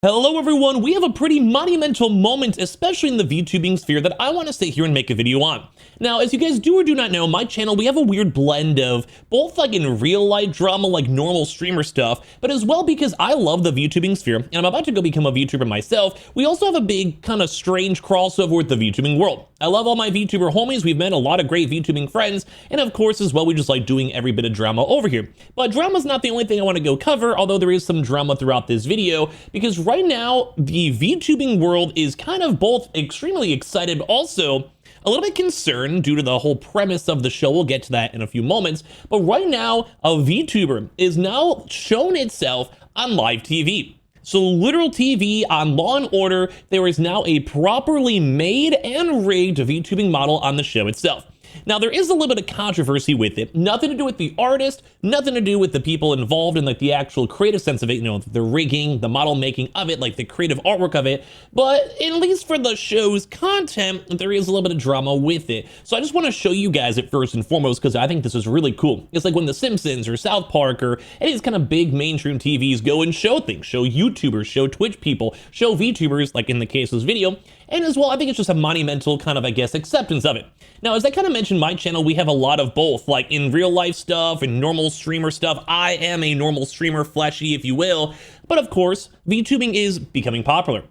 Hello everyone, we have a pretty monumental moment, especially in the VTubing sphere, that I want to sit here and make a video on. Now, as you guys do or do not know, my channel, we have a weird blend of both like in real life drama, like normal streamer stuff, but as well because I love the VTubing sphere, and I'm about to go become a VTuber myself, we also have a big kind of strange crossover with the VTubing world. I love all my VTuber homies, we've met a lot of great VTubing friends, and of course as well, we just like doing every bit of drama over here. But drama's not the only thing I want to go cover, although there is some drama throughout this video, because right now, the VTubing world is kind of both extremely excited, but also a little bit concerned due to the whole premise of the show. We'll get to that in a few moments. But right now, a VTuber is now shown itself on live TV. So literal TV on Law & Order, there is now a properly made and rigged VTubing model on the show itself. Now, there is a little bit of controversy with it. Nothing to do with the artist, nothing to do with the people involved in like the actual creative sense of it, you know, the rigging, the model making of it, like the creative artwork of it. But at least for the show's content, there is a little bit of drama with it. So I just want to show you guys it first and foremost because I think this is really cool. It's like when The Simpsons or South Park or any of these kind of big mainstream TVs go and show things, show YouTubers, show Twitch people, show VTubers, like in the case of this video. And as well, I think it's just a monumental kind of, I guess, acceptance of it. Now, as I kind of mentioned, my channel, we have a lot of both, like in real life stuff and normal streamer stuff. I am a normal streamer, fleshy, if you will. But of course, VTubing is becoming popular.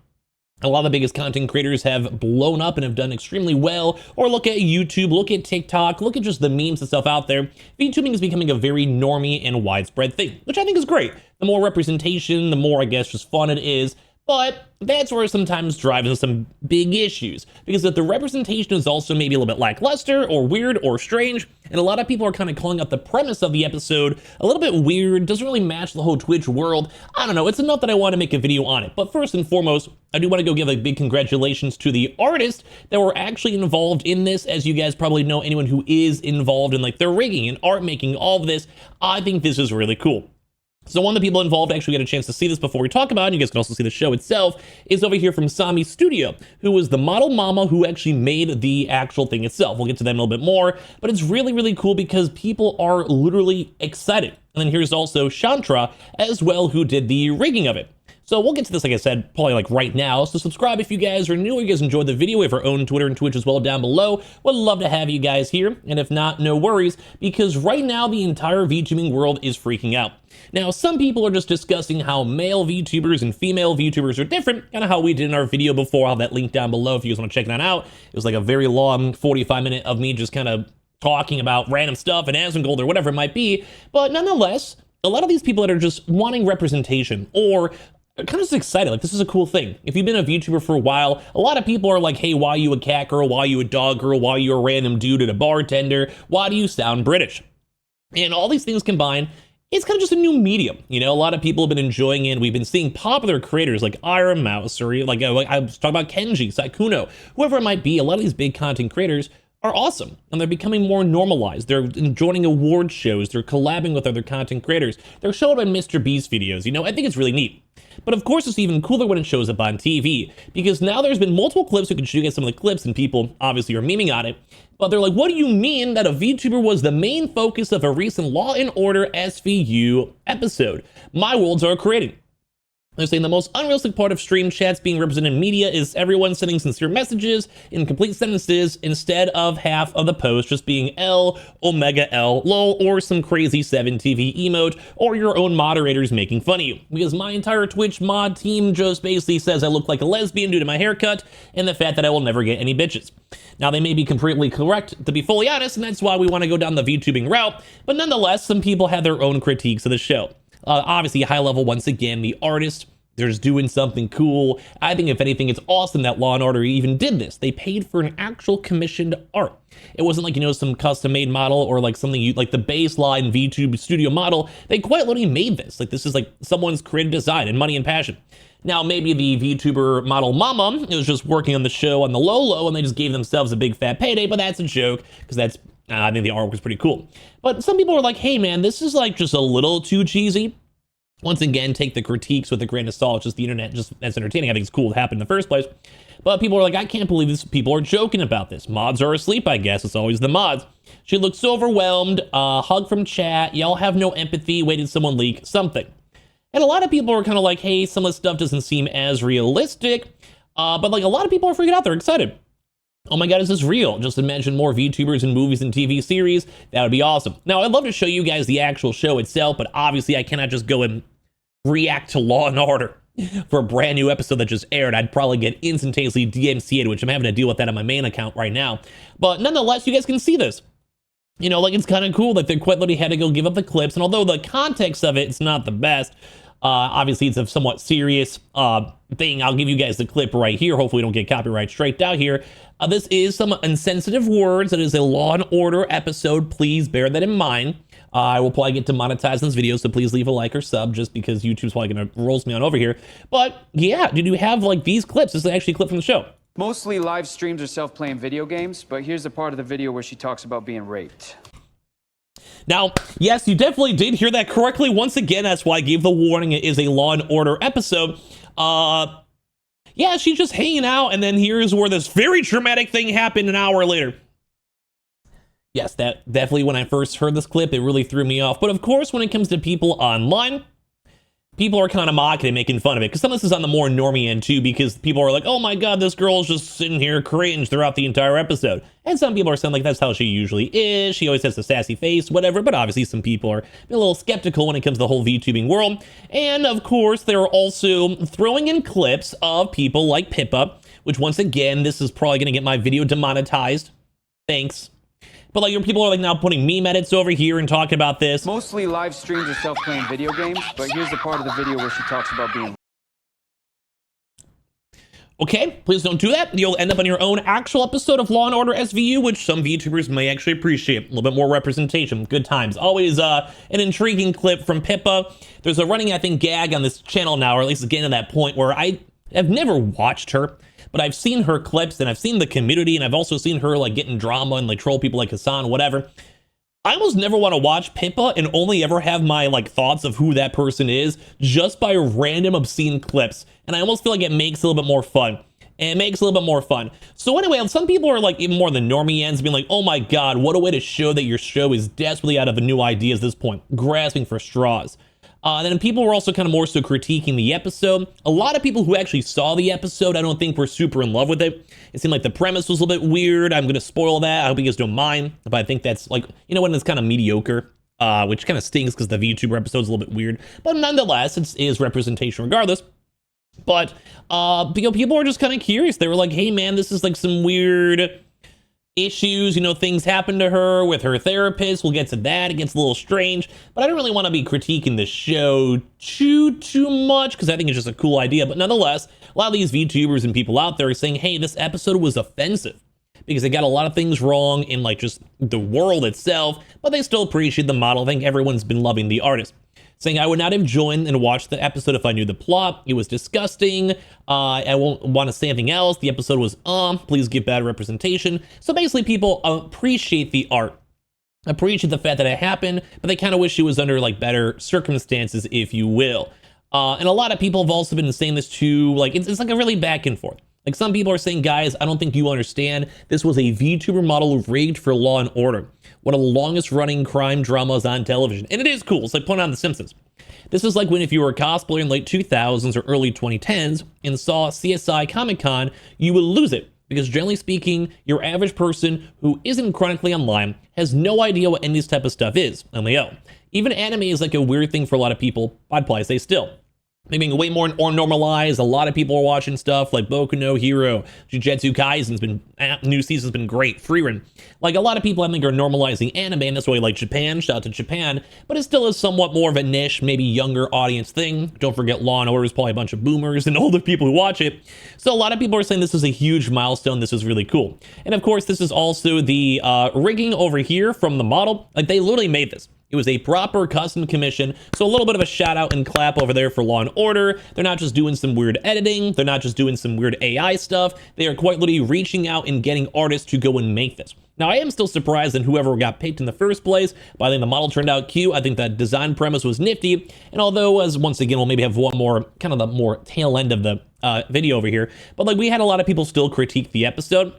A lot of the biggest content creators have blown up and have done extremely well. Or look at YouTube, look at TikTok, look at just the memes and stuff out there. VTubing is becoming a very normie and widespread thing, which I think is great. The more representation, the more, I guess, just fun it is. But that's where it sometimes drives into some big issues, because if the representation is also maybe a little bit lackluster or weird or strange, and a lot of people are kind of calling out the premise of the episode a little bit weird, doesn't really match the whole Twitch world, I don't know, it's enough that I want to make a video on it. But first and foremost, I do want to go give a big congratulations to the artists that were actually involved in this. As you guys probably know, anyone who is involved in like their rigging and art making, all of this, I think this is really cool. So one of the people involved actually get a chance to see this before we talk about it, and you guys can also see the show itself, is over here from Sami Studio, who was the model mama who actually made the actual thing itself. We'll get to them a little bit more, but it's really, really cool because people are literally excited. And then here's also Chantra as well, who did the rigging of it. So we'll get to this, like I said, probably like right now. So subscribe if you guys are new or you guys enjoyed the video. We have our own Twitter and Twitch as well down below. Would love to have you guys here. And if not, no worries, because right now the entire VTubing world is freaking out. Now, some people are just discussing how male VTubers and female VTubers are different, kind of how we did in our video before. I'll have that link down below if you guys want to check that out. It was like a very long 45-minute of me just kind of talking about random stuff and Asmongold or whatever it might be. But nonetheless, a lot of these people that are just wanting representation or kind of just excited, like this is a cool thing. If you've been a VTuber for a while, a lot of people are like, hey, why are you a cat girl? Why are you a dog girl? Why are you a random dude at a bartender? Why do you sound British? And all these things combined, it's kind of just a new medium. You know, a lot of people have been enjoying it. We've been seeing popular creators like Iron Mouse or like I was talking about Kenji, Saikuno, whoever it might be. A lot of these big content creators are awesome and they're becoming more normalized. They're joining award shows. They're collabing with other content creators. They're showing up in Mr. Beast videos. You know, I think it's really neat. But of course, it's even cooler when it shows up on TV, because now there's been multiple clips. We can show you guys some of the clips and people obviously are memeing on it. But they're like, what do you mean that a VTuber was the main focus of a recent Law & Order SVU episode? My worlds are creating. They're saying the most unrealistic part of stream chats being represented in media is everyone sending sincere messages in complete sentences instead of half of the post just being L, Omega L, lol, or some crazy 7TV emote, or your own moderators making fun of you. Because my entire Twitch mod team just basically says I look like a lesbian due to my haircut and the fact that I will never get any bitches. Now, they may be completely correct, to be fully honest, and that's why we want to go down the VTubing route, but nonetheless, some people have their own critiques of the show. Obviously, high level, once again, the artist, they're just doing something cool. I think, if anything, it's awesome that Law & Order even did this. They paid for an actual commissioned art. It wasn't like, you know, some custom-made model or like something you, like the baseline VTube studio model. They quite literally made this. Like, this is like someone's creative design and money and passion. Now, maybe the VTuber model mama was just working on the show on the low, and they just gave themselves a big fat payday, but that's a joke, because that's, I think the artwork was pretty cool. But some people are like, hey man, this is like just a little too cheesy. Once again, take the critiques with a grain of salt. It's just the internet, just that's entertaining. I think it's cool it happened in the first place. But people are like, I can't believe this. People are joking about this. Mods are asleep, I guess. It's always the mods. She looks so overwhelmed. Hug from chat. Y'all have no empathy. Waited someone leak something. And a lot of people are kind of like, hey, some of the stuff doesn't seem as realistic. But like a lot of people are freaking out. They're excited. Oh my God, is this real? Just imagine more VTubers in movies and TV series. That would be awesome. Now, I'd love to show you guys the actual show itself, but obviously I cannot just go and react to Law and Order for a brand new episode that just aired. I'd probably get instantaneously DMCA'd, which I'm having to deal with that on my main account right now. But nonetheless, you guys can see this. You know, like it's kind of cool that they quite literally had to go give up the clips. And although the context of it's not the best, obviously it's a somewhat serious thing. I'll give you guys the clip right here. Hopefully we don't get copyright striked out here. This is some insensitive words. It is a Law and Order episode. Please bear that in mind. I will probably get demonetized in this video, so please leave a like or sub just because YouTube's probably going to roast me on over here. But yeah, did you have like these clips? This is actually a clip from the show. Mostly live streams herself playing video games, but here's the part of the video where she talks about being raped. Now, yes, you definitely did hear that correctly. Once again, that's why I gave the warning. It is a Law and Order episode. Yeah, she's just hanging out, and then here's where this very dramatic thing happened an hour later. Yes, that definitely, when I first heard this clip, it really threw me off. But of course, when it comes to people online, people are kind of mocking and making fun of it. Because some of this is on the more normie end too, because people are like, oh my God, this girl's just sitting here cringe throughout the entire episode. And some people are saying like, that's how she usually is. She always has a sassy face, whatever. But obviously some people are a little skeptical when it comes to the whole VTubing world. And of course, they're also throwing in clips of people like Pippa, which once again, this is probably going to get my video demonetized. Thanks. But like, your people are like now putting meme edits over here and talking about this. Mostly live streams herself playing video games, but here's the part of the video where she talks about being... Okay, please don't do that. You'll end up on your own actual episode of Law and Order SVU, which some VTubers may actually appreciate. A little bit more representation. Good times. Always an intriguing clip from Pippa. There's a running, I think, gag on this channel now, or at least it's getting to that point where I have never watched her, but I've seen her clips and I've seen the community, and I've also seen her like getting drama and like troll people like Hassan, whatever. I almost never want to watch Pippa and only ever have my like thoughts of who that person is just by random obscene clips. And I almost feel like it makes it a little bit more fun. And it makes it a little bit more fun. So anyway, some people are like even more the normie ends being like, oh my God, what a way to show that your show is desperately out of a new idea at this point, grasping for straws. Then people were also kind of more so critiquing the episode. A lot of people who actually saw the episode, I don't think were super in love with it. It seemed like the premise was a little bit weird. I'm going to spoil that. I hope you guys don't mind. But I think that's like, you know, when it's kind of mediocre, which kind of stings because the VTuber episode is a little bit weird. But nonetheless, it is representation regardless. But, you know, people are just kind of curious. They were like, hey, man, this is like some weird issues, you know, things happen to her with her therapist. We'll get to that. It gets a little strange, but I don't really want to be critiquing the show too much because I think it's just a cool idea. But nonetheless, a lot of these VTubers and people out there are saying, hey, this episode was offensive because they got a lot of things wrong in like just the world itself, but they still appreciate the model. I think everyone's been loving the artist. Saying I would not have joined and watched the episode if I knew the plot. It was disgusting. I won't want to say anything else. The episode was please give bad representation. So basically people appreciate the art, appreciate the fact that it happened, but they kind of wish it was under like better circumstances, if you will. And a lot of people have also been saying this too, like it's like a really back and forth. Like some people are saying, guys, I don't think you understand. This was a VTuber model rigged for Law and Order, one of the longest running crime dramas on television. And it is cool. It's like putting on The Simpsons. This is like when if you were a cosplayer in late 2000s or early 2010s and saw CSI Comic-Con, you would lose it. Because generally speaking, your average person who isn't chronically online has no idea what any of this type of stuff is on their own. Even anime is like a weird thing for a lot of people. I'd probably say still. Maybe way more normalized. A lot of people are watching stuff like Boku no Hero, Jujutsu Kaisen's been, new season's been great, Freerun. Like a lot of people I think are normalizing anime, and that's why like Japan, shout out to Japan, but it still is somewhat more of a niche, maybe younger audience thing. Don't forget Law and Order is probably a bunch of boomers and older people who watch it. So a lot of people are saying this is a huge milestone, this is really cool. And of course, this is also the rigging over here from the model. Like they literally made this. It was a proper custom commission. So a little bit of a shout out and clap over there for Law and Order. They're not just doing some weird editing. They're not just doing some weird AI stuff. They are quite literally reaching out and getting artists to go and make this. Now, I am still surprised in whoever got picked in the first place, but I think the model turned out cute. I think that design premise was nifty. And although, as once again, we'll maybe have one more, kind of the more tail end of the video over here, but like we had a lot of people still critique the episode.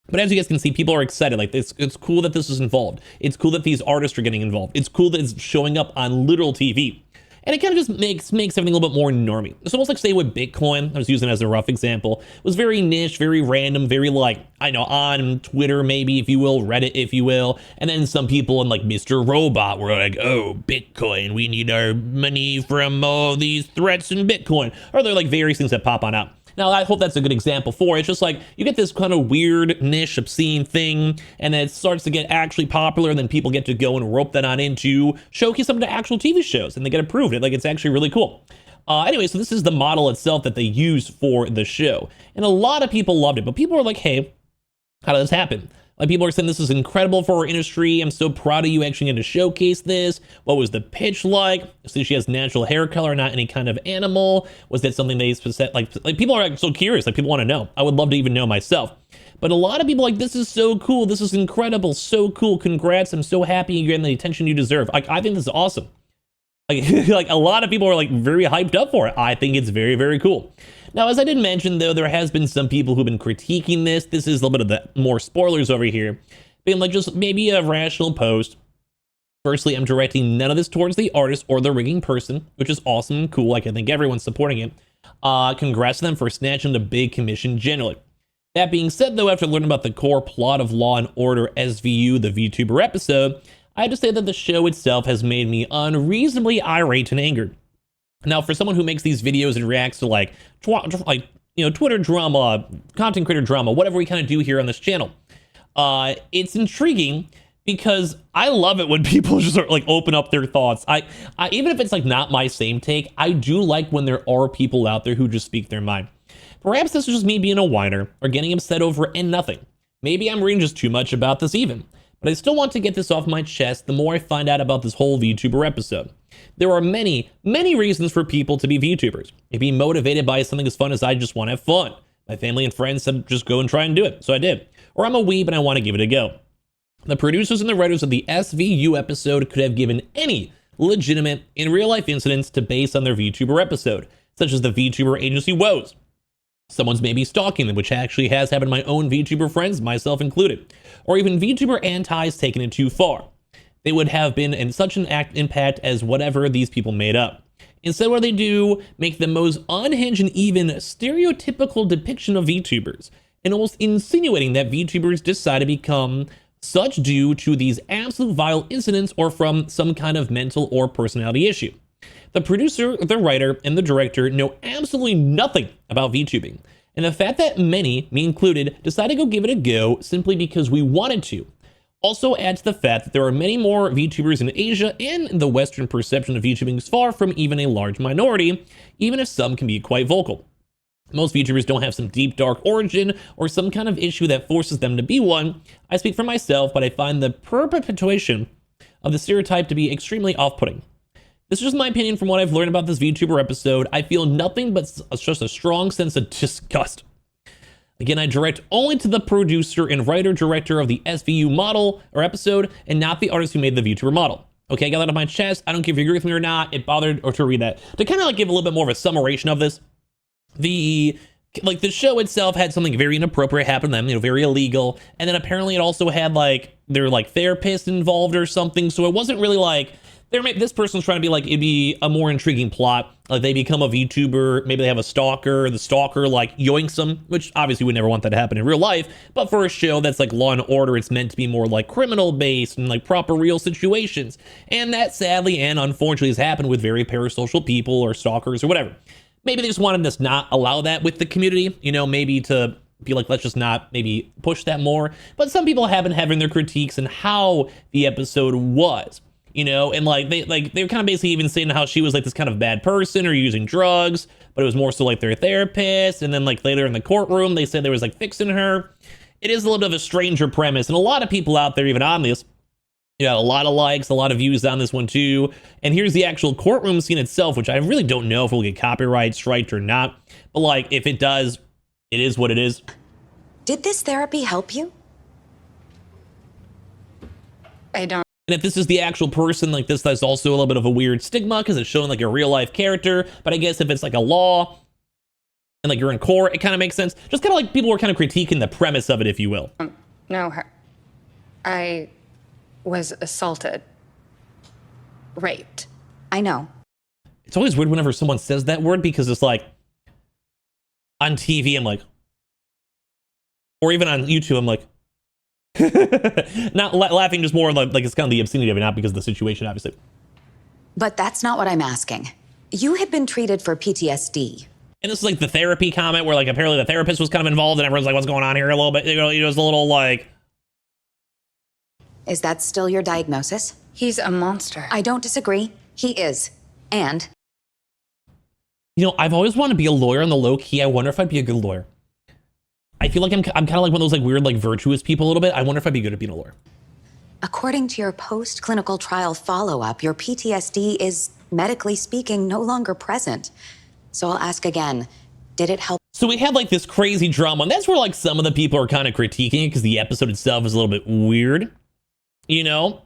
But as you guys can see, people are excited. Like it's cool that this is involved. It's cool that these artists are getting involved. It's cool that it's showing up on literal TV. And it kind of just makes everything a little bit more normy. It's almost like, say, with Bitcoin, I was using it as a rough example, it was very niche, very random, very like, I know, on Twitter maybe, if you will, Reddit, if you will. And then some people in like Mr. Robot were like, oh, Bitcoin, we need our money from all these threats in Bitcoin. Or they're like various things that pop on out. Now, I hope that's a good example for it. It's just like you get this kind of weird, niche, obscene thing, and then it starts to get actually popular, and then people get to go and rope that on into showcase some of the actual TV shows, and they get approved. Like, it's actually really cool. Anyway, so this is the model itself that they use for the show. And a lot of people loved it, but people were like, hey, how did this happen? Like, people are saying this is incredible for our industry. I'm so proud of you actually getting to showcase this. What was the pitch like? See, she has natural hair color, not any kind of animal. Was that something they specific? Like people are so curious. Like, people want to know. I would love to even know myself. But a lot of people are like, this is so cool. This is incredible. So cool. Congrats. I'm so happy you're getting the attention you deserve. Like, I think this is awesome. Like, like a lot of people are like very hyped up for it. I think it's very, very cool. Now, as I did mention, though, there has been some people who've been critiquing this. This is a little bit of the more spoilers over here. Being like, just maybe a rational post. Firstly, I'm directing none of this towards the artist or the rigging person, which is awesome and cool. Like, I think everyone's supporting it. Congrats to them for snatching the big commission generally. That being said, though, after learning about the core plot of Law and Order SVU, the VTuber episode, I have to say that the show itself has made me unreasonably irate and angered. Now, for someone who makes these videos and reacts to like Twitter drama, content creator drama, whatever we kind of do here on this channel, it's intriguing because I love it when people just sort of like open up their thoughts. I even if it's like not my same take, I do like when there are people out there who just speak their mind. Perhaps this is just me being a whiner or getting upset over it and nothing. Maybe I'm reading just too much about this even. But I still want to get this off my chest the more I find out about this whole VTuber episode. There are many, many reasons for people to be VTubers. If being motivated by something as fun as I just want to have fun. My family and friends said just go and try and do it, so I did. Or I'm a weeb and I want to give it a go. The producers and the writers of the SVU episode could have given any legitimate, in real life incidents to base on their VTuber episode, such as the VTuber agency woes. Someone's maybe stalking them, which actually has happened to my own VTuber friends, myself included. Or even VTuber antis taking it too far. They would have been in such an impact as whatever these people made up. Instead, what they do, make the most unhinged and even stereotypical depiction of VTubers, and almost insinuating that VTubers decide to become such due to these absolute vile incidents or from some kind of mental or personality issue. The producer, the writer, and the director know absolutely nothing about VTubing, and the fact that many, me included, decided to go give it a go simply because we wanted to, also adds to the fact that there are many more VTubers in Asia, and the Western perception of VTubing is far from even a large minority, even if some can be quite vocal. Most VTubers don't have some deep, dark origin or some kind of issue that forces them to be one. I speak for myself, but I find the perpetuation of the stereotype to be extremely off-putting. This is just my opinion from what I've learned about this VTuber episode. I feel nothing but just a strong sense of disgust. Again, I direct only to the producer and writer-director of the SVU model or episode, and not the artist who made the VTuber model. Okay, I got that off my chest. I don't care if you agree with me or not. It bothered or to read that. To kind of like give a little bit more of a summation of this, the show itself had something very inappropriate happen to them, very illegal, and then apparently it also had like their like therapist involved or something. So it wasn't really like this person's trying to be like, it'd be a more intriguing plot. Like they become a VTuber, maybe they have a stalker, the stalker like yoinks them, which obviously we never want that to happen in real life. But for a show that's like Law and Order, it's meant to be more like criminal based and like proper real situations. And that sadly and unfortunately has happened with very parasocial people or stalkers or whatever. Maybe they just wanted us not allow that with the community, maybe to be like, let's just not maybe push that more. But some people have been having their critiques and how the episode was. And like they're kind of basically even saying how she was like this kind of bad person or using drugs, but it was more so like their therapist. And then like later in the courtroom, they said there was like fixing her. It is a little bit of a stranger premise, and a lot of people out there even on this, a lot of likes, a lot of views on this one too. And here's the actual courtroom scene itself, which I really don't know if we'll get copyright striked or not. But like if it does, it is what it is. Did this therapy help you? I don't. And if this is the actual person, like this, that's also a little bit of a weird stigma because it's showing like a real life character. But I guess if it's like a law and like you're in court, it kind of makes sense. Just kind of like people were kind of critiquing the premise of it, if you will. No, I was assaulted, raped. I know. it's always weird whenever someone says that word, because it's like on TV, I'm like, or even on YouTube, I'm like, not laughing, just more like it's kind of the obscenity of it, not because of the situation, obviously. But that's not what I'm asking. You had been treated for PTSD. And this is like the therapy comment where like apparently the therapist was kind of involved and everyone's like, what's going on here a little bit? You know, it was a little like. Is that still your diagnosis? He's a monster. I don't disagree. He is. And You know, I've always wanted to be a lawyer on the low key. I wonder if I'd be a good lawyer. I feel like I'm kind of like one of those like weird, like virtuous people a little bit. I wonder if I'd be good at being a lawyer. according to your post-clinical trial follow-up, your PTSD is, medically speaking, no longer present. So I'll ask again, did it help? So we had like this crazy drama, and that's where like some of the people are kind of critiquing it because the episode itself is a little bit weird, you know?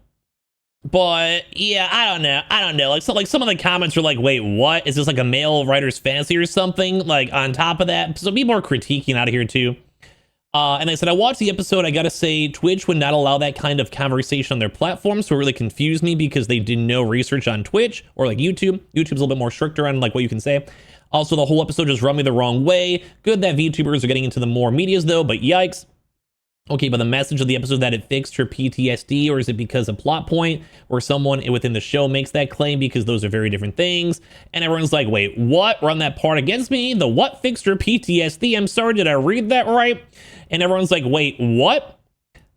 But yeah, I don't know. Like some of the comments are like, wait, what? Is this like a male writer's fantasy or something? Like on top of that, so people are critiquing out of here too. And they said, I watched the episode. I gotta say, Twitch would not allow that kind of conversation on their platform. So it really confused me because they did no research on Twitch or like YouTube. YouTube's a little bit more stricter on like what you can say. Also, the whole episode just rubbed me the wrong way. Good that VTubers are getting into the more medias though, but yikes. Okay, but the message of the episode that it fixed her PTSD, or is it because a plot point or someone within the show makes that claim? Because those are very different things. And everyone's like, wait, what? Run that part against me? The what fixed her PTSD? I'm sorry, did I read that right? And everyone's like, wait, what?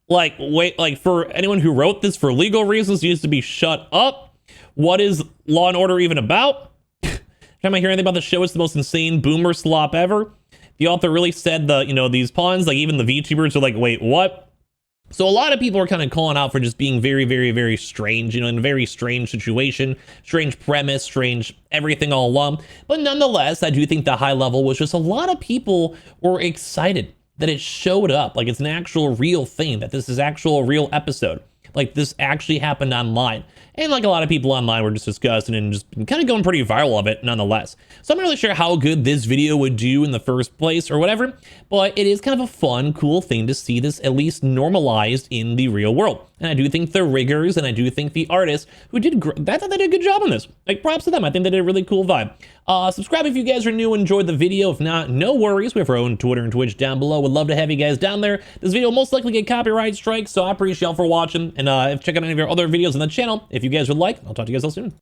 Like, wait, like for anyone who wrote this for legal reasons needs to be shut up. What is Law and Order even about? Every time I hear anything about the show, it's the most insane boomer slop ever. The author really said these puns, like even the VTubers are like, wait, what? So a lot of people are kind of calling out for just being very, very, very strange, in a very strange situation, strange premise, strange everything all along. But nonetheless, I do think the high level was just a lot of people were excited that it showed up, like it's an actual real thing, that this is actual real episode. Like this actually happened online. And like a lot of people online were just discussing and just kind of going pretty viral of it nonetheless. So I'm not really sure how good this video would do in the first place or whatever, but it is kind of a fun, cool thing to see this at least normalized in the real world. And I do think the riggers and I do think the artists who did, I thought they did a good job on this. Like props to them. I think they did a really cool vibe. Subscribe if you guys are new and enjoyed the video. If not, no worries. We have our own Twitter and Twitch down below. Would love to have you guys down there. This video will most likely get copyright strikes, so I appreciate y'all for watching. And check out any of our other videos on the channel if you guys would like. I'll talk to you guys all soon.